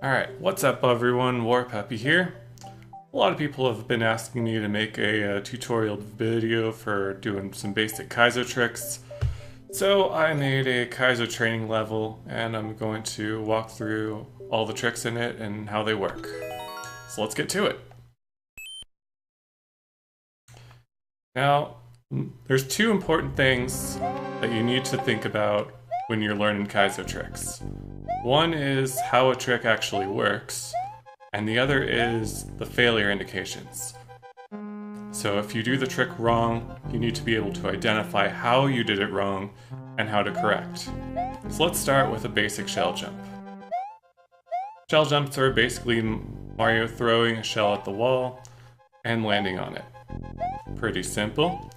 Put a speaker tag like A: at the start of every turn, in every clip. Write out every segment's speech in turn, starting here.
A: Alright, what's up everyone, Warpeppy here. A lot of people have been asking me to make a tutorial video for doing some basic Kaizo tricks. So I made a Kaizo training level and I'm going to walk through all the tricks in it and how they work. So let's get to it. Now, there's two important things that you need to think about when you're learning Kaizo tricks. One is how a trick actually works, and the other is the failure indications. So if you do the trick wrong, you need to be able to identify how you did it wrong and how to correct. So let's start with a basic shell jump. Shell jumps are basically Mario throwing a shell at the wall and landing on it. Pretty simple.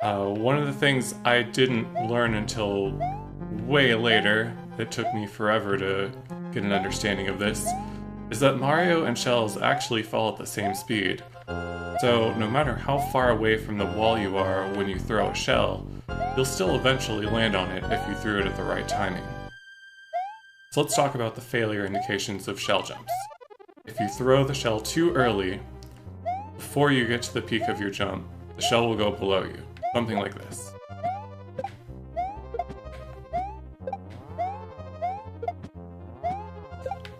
A: One of the things I didn't learn until way later, it took me forever to get an understanding of this, is that Mario and shells actually fall at the same speed. So no matter how far away from the wall you are when you throw a shell, you'll still eventually land on it if you threw it at the right timing. So let's talk about the failure indications of shell jumps. If you throw the shell too early, before you get to the peak of your jump, the shell will go below you. Something like this.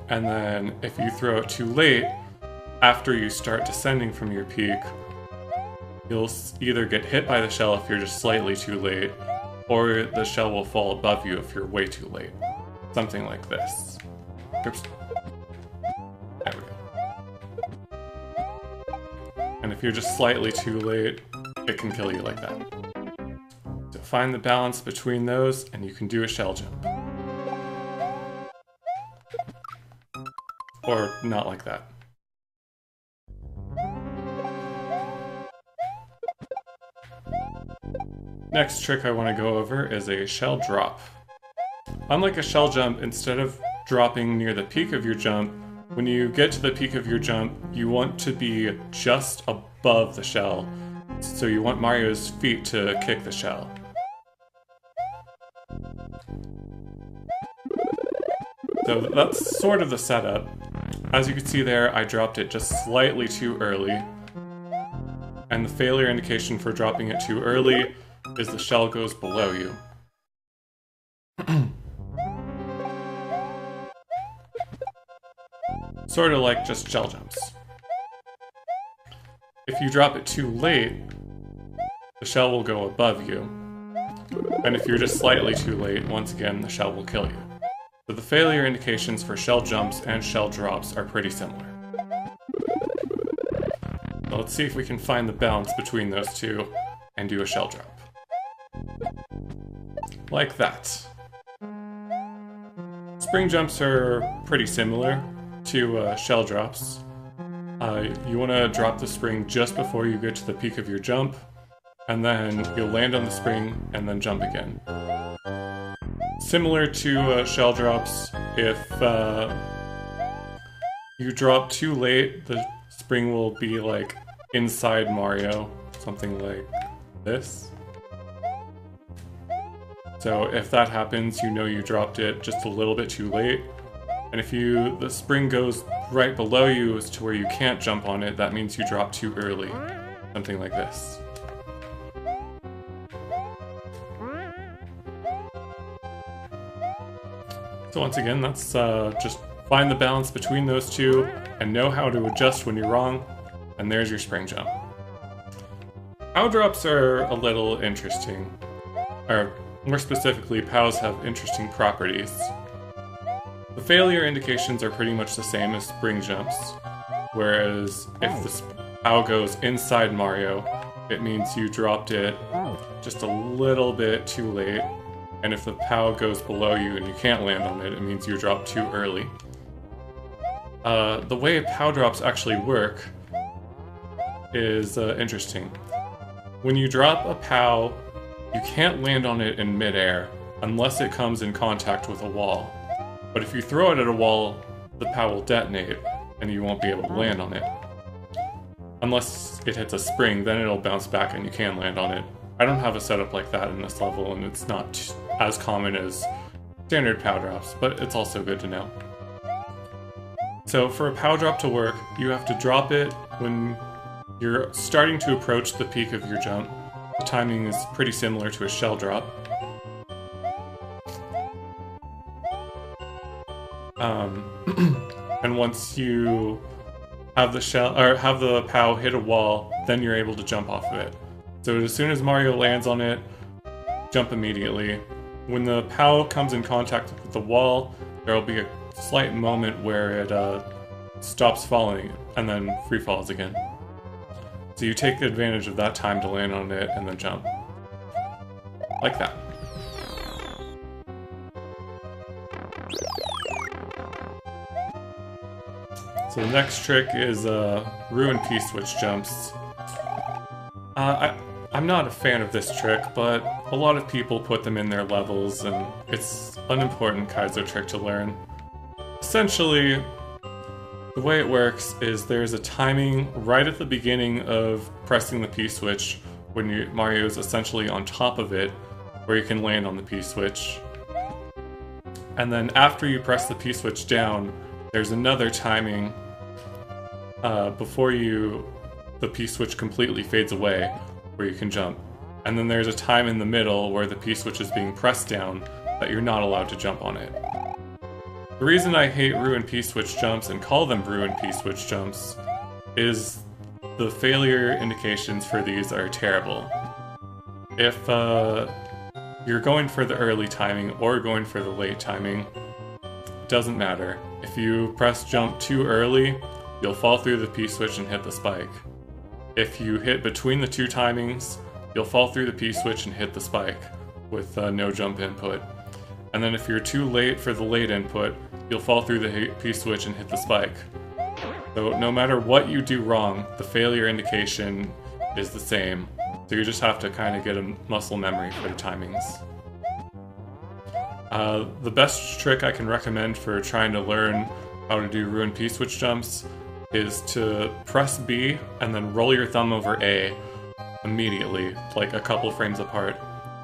A: And then if you throw it too late, after you start descending from your peak, you'll either get hit by the shell if you're just slightly too late, or the shell will fall above you if you're way too late. Something like this. Oops. There we go. And if you're just slightly too late, it can kill you like that. So find the balance between those and you can do a shell jump. Or not like that. Next trick I want to go over is a shell drop. Unlike a shell jump, instead of dropping near the peak of your jump, when you get to the peak of your jump, you want to be just above the shell. So you want Mario's feet to kick the shell. So that's sort of the setup. As you can see there, I dropped it just slightly too early. And the failure indication for dropping it too early is the shell goes below you. Sort of like just shell jumps. If you drop it too late, the shell will go above you. And if you're just slightly too late, once again, the shell will kill you. So the failure indications for shell jumps and shell drops are pretty similar. So let's see if we can find the balance between those two and do a shell drop. Like that. Spring jumps are pretty similar to shell drops. You want to drop the spring just before you get to the peak of your jump, and then you'll land on the spring and then jump again. Similar to shell drops, if you drop too late, the spring will be like inside Mario, something like this. So if that happens, you know you dropped it just a little bit too late. And if the spring goes right below you as to where you can't jump on it, that means you dropped too early. Something like this. So once again, that's just find the balance between those two and know how to adjust when you're wrong, and there's your spring jump. POW drops are a little interesting, or more specifically, POWs have interesting properties. The failure indications are pretty much the same as spring jumps, whereas if the POW goes inside Mario, it means you dropped it just a little bit too late. And if the POW goes below you and you can't land on it, it means you dropped too early. The way POW drops actually work is interesting. When you drop a POW, you can't land on it in midair unless it comes in contact with a wall. But if you throw it at a wall, the POW will detonate and you won't be able to land on it. Unless it hits a spring, then it'll bounce back and you can land on it. I don't have a setup like that in this level, and it's not as common as standard POW drops, but it's also good to know. So for a POW drop to work, you have to drop it when you're starting to approach the peak of your jump. The timing is pretty similar to a shell drop. And once you have the POW hit a wall, then you're able to jump off of it. So as soon as Mario lands on it, jump immediately. When the POW comes in contact with the wall, there will be a slight moment where it stops falling and then free falls again. So you take advantage of that time to land on it and then jump. Like that. So the next trick is Ruin P-switch jumps. I'm not a fan of this trick, but a lot of people put them in their levels, and it's an important Kaizo trick to learn. Essentially, the way it works is there's a timing right at the beginning of pressing the P-switch when Mario is essentially on top of it, where you can land on the P-switch. And then after you press the P-switch down, there's another timing before the P-switch completely fades away, where you can jump. And then there's a time in the middle where the P-switch is being pressed down that you're not allowed to jump on it. The reason I hate Ruin P-switch jumps and call them Ruin P-switch jumps is the failure indications for these are terrible. If you're going for the early timing or going for the late timing, doesn't matter. If you press jump too early, you'll fall through the P-switch and hit the spike. If you hit between the two timings, you'll fall through the P-switch and hit the spike with no jump input. And then if you're too late for the late input, you'll fall through the P-switch and hit the spike. So no matter what you do wrong, the failure indication is the same. So you just have to kind of get a muscle memory for the timings. The best trick I can recommend for trying to learn how to do Ruin P-switch jumps is to press B and then roll your thumb over A immediately, like a couple frames apart.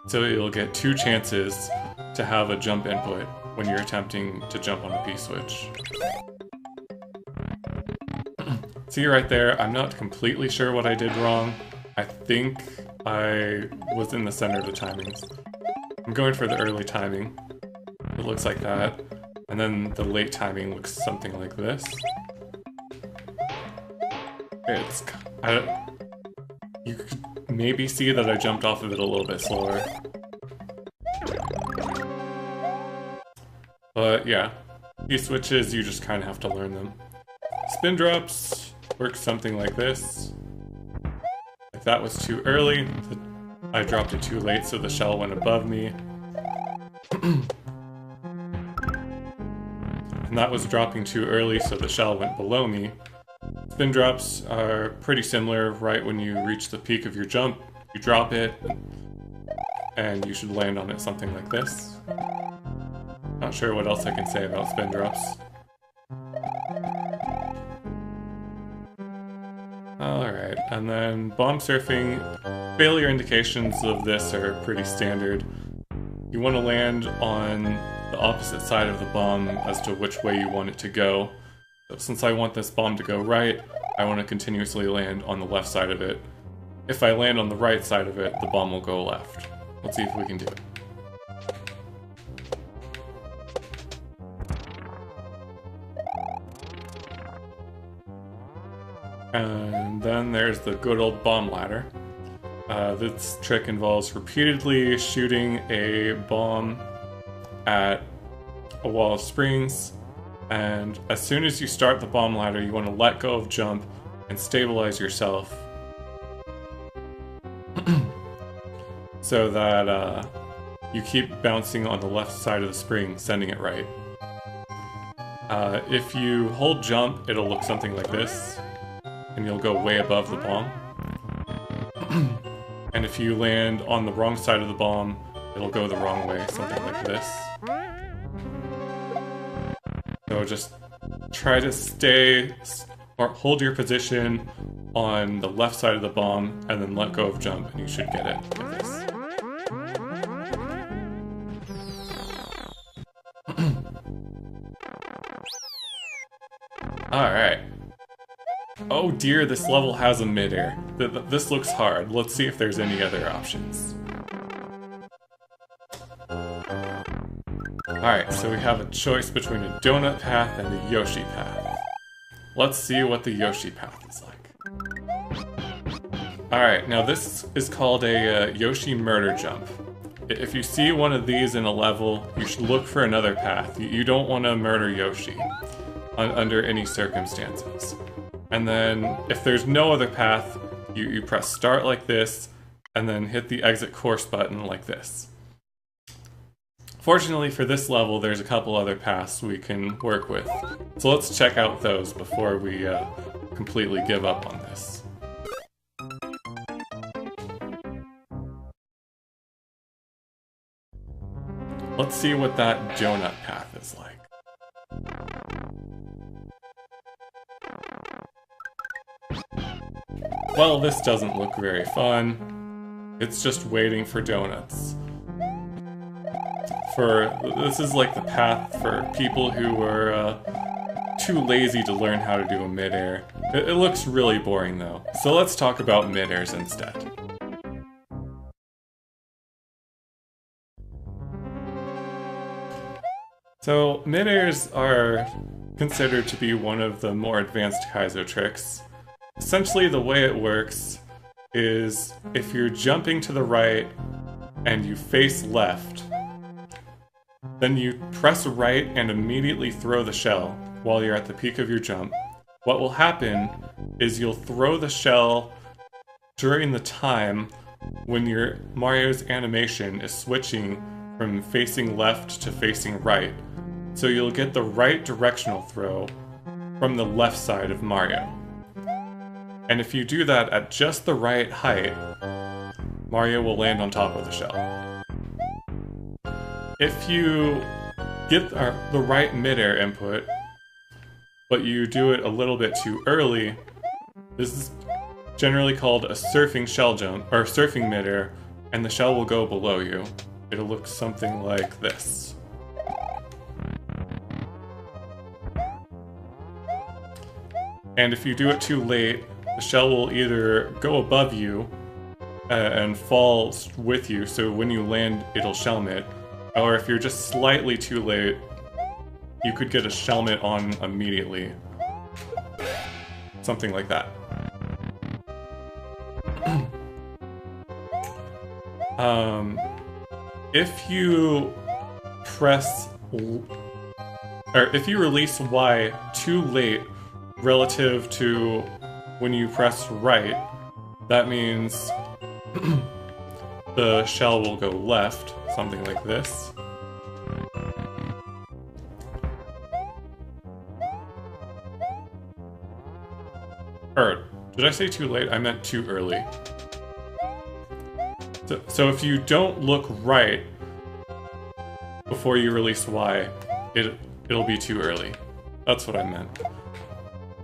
A: So you'll get two chances to have a jump input when you're attempting to jump on a P-switch. See right there, I'm not completely sure what I did wrong. I think I was in the center of the timings. I'm going for the early timing. It looks like that. And then the late timing looks something like this. You could maybe see that I jumped off of it a little bit slower. But yeah, these switches, you just kind of have to learn them. Spin drops work something like this. If that was too early, I dropped it too late, so the shell went above me. And that was dropping too early, so the shell went below me. Spin drops are pretty similar. Right when you reach the peak of your jump, you drop it, and you should land on it something like this. Not sure what else I can say about spin drops. Alright, and then bomb surfing. Failure indications of this are pretty standard. You want to land on the opposite side of the bomb as to which way you want it to go. So since I want this bomb to go right, I want to continuously land on the left side of it. If I land on the right side of it, the bomb will go left. Let's see if we can do it. And then there's the good old bomb ladder. This trick involves repeatedly shooting a bomb at a wall of springs, and as soon as you start the bomb ladder, you want to let go of jump and stabilize yourself so that you keep bouncing on the left side of the spring, sending it right. If you hold jump, it'll look something like this, and you'll go way above the bomb. And if you land on the wrong side of the bomb, it'll go the wrong way, something like this. So just try to stay, or hold your position on the left side of the bomb, and then let go of jump, and you should get it like this. Alright. Oh dear, this level has a midair. This looks hard. Let's see if there's any other options. Alright, so we have a choice between a donut path and a Yoshi path. Let's see what the Yoshi path is like. Alright, now this is called a Yoshi murder jump. If you see one of these in a level, you should look for another path. You don't want to murder Yoshi under any circumstances. And then, if there's no other path, you press start like this, and then hit the exit course button like this. Fortunately for this level, there's a couple other paths we can work with. So let's check out those before we completely give up on this. Let's see what that donut path is like. Well, this doesn't look very fun. It's just waiting for donuts. This is like the path for people who were too lazy to learn how to do a midair. It looks really boring though. So let's talk about midairs instead. So midairs are considered to be one of the more advanced Kaizo tricks. Essentially the way it works is if you're jumping to the right and you face left, then you press right and immediately throw the shell while you're at the peak of your jump. What will happen is you'll throw the shell during the time when your Mario's animation is switching from facing left to facing right. So you'll get the right directional throw from the left side of Mario. And if you do that at just the right height, Mario will land on top of the shell. If you get the right midair input, but you do it a little bit too early, this is generally called a surfing shell jump, or surfing midair, and the shell will go below you. It'll look something like this. And if you do it too late, the shell will either go above you and fall with you, so when you land, it'll shellmit. Or if you're just slightly too late, you could get a shellmit on immediately. Something like that. If you press... or if you release Y too late relative to when you press right, that means the shell will go left, something like this. Or, did I say too late? I meant too early. So if you don't look right before you release Y, it'll be too early. That's what I meant.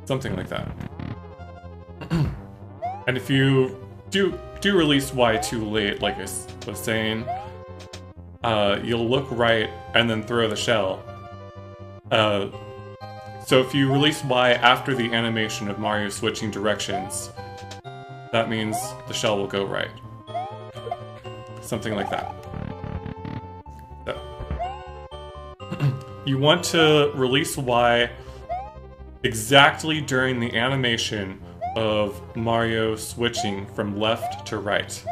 A: Something like that. And if you do release Y too late, like I was saying, you'll look right and then throw the shell. So if you release Y after the animation of Mario switching directions, that means the shell will go right. Something like that. So. You want to release Y exactly during the animation of Mario switching from left to right.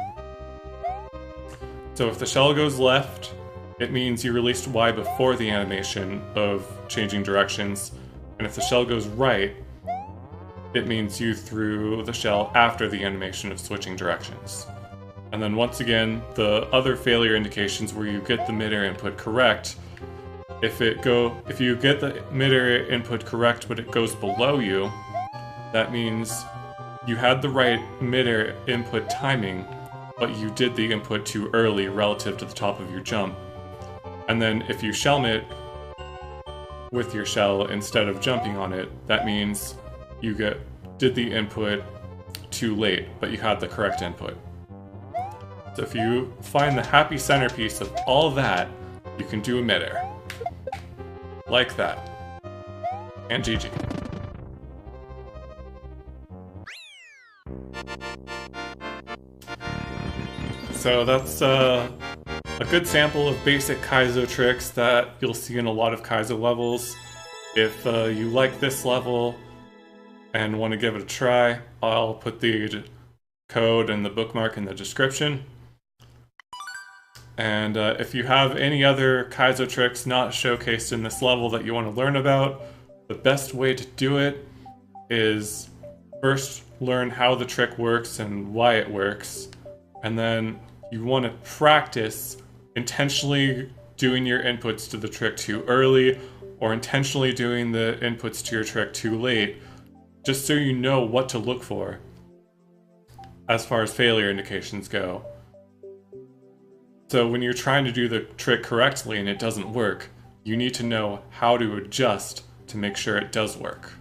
A: So if the shell goes left, it means you released Y before the animation of changing directions, and if the shell goes right, it means you threw the shell after the animation of switching directions. And then once again, the other failure indications where you get the midair input correct, if you get the midair input correct but it goes below you, that means you had the right midair input timing, but you did the input too early relative to the top of your jump. And then if you shellmit with your shell instead of jumping on it, that means you did the input too late, but you had the correct input. So if you find the happy centerpiece of all that, you can do a midair. Like that. And GG. So that's a good sample of basic Kaizo tricks that you'll see in a lot of Kaizo levels. If you like this level and want to give it a try, I'll put the code and the bookmark in the description. And if you have any other Kaizo tricks not showcased in this level that you want to learn about, the best way to do it is first learn how the trick works and why it works, and then you want to practice intentionally doing your inputs to the trick too early or intentionally doing the inputs to your trick too late, just so you know what to look for as far as failure indications go. So when you're trying to do the trick correctly and it doesn't work, you need to know how to adjust to make sure it does work.